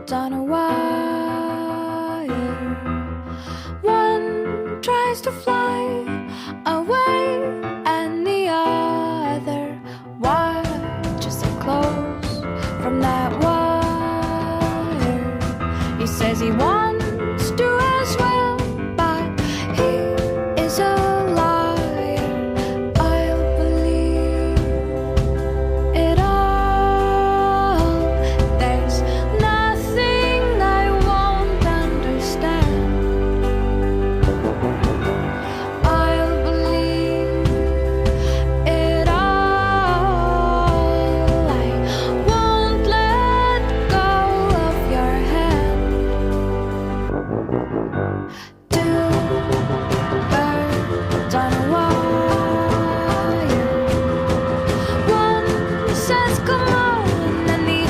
birds on a wire. One tries to fly away, and the other watches it close from that wire. He says he wants to as well, but he is a liar. I'll believe it all. There's nothing I won't understand. I'll believe it all. I won't let go of your hand. Two birds on a wire. One says come on, and the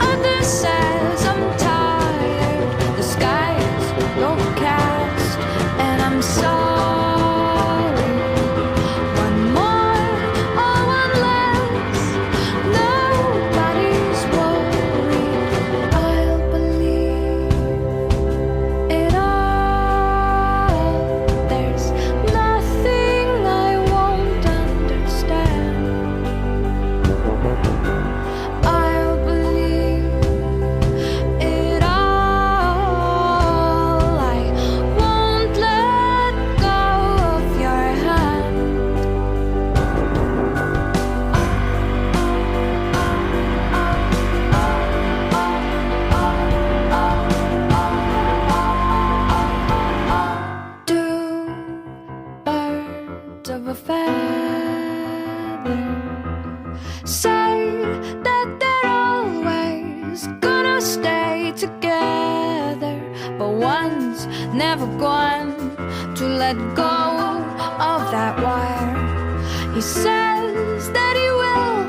other says I'm tired. The sky is overcast, and I'm sorry. One more or one less, nobody's worried. I'll believe it all. There's nothing I won't understand. I'll believe it all. I won't let go of your hand. Two birds of a feather say that they're always gonna stay together, but one's never going to let go of that wire. He says that he will,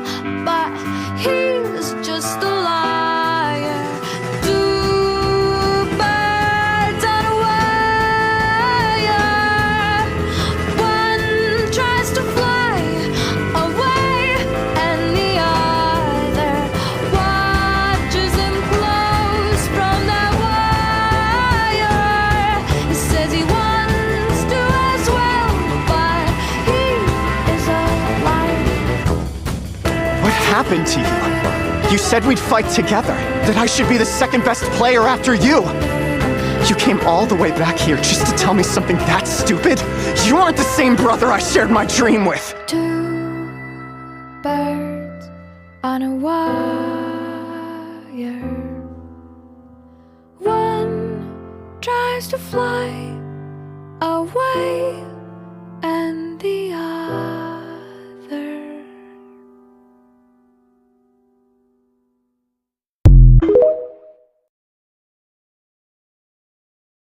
but he's just a liar. Two birds on a wire. One tries to fly away, and the other watches him close from that wire. He says he wants to as well, but he is a liar. What happened to you? You said we'd fight together, that I should be the second best player after you. You came all the way back here just to tell me something that stupid? You aren't the same brother I shared my dream with. Two birds on a wire. One tries to fly away,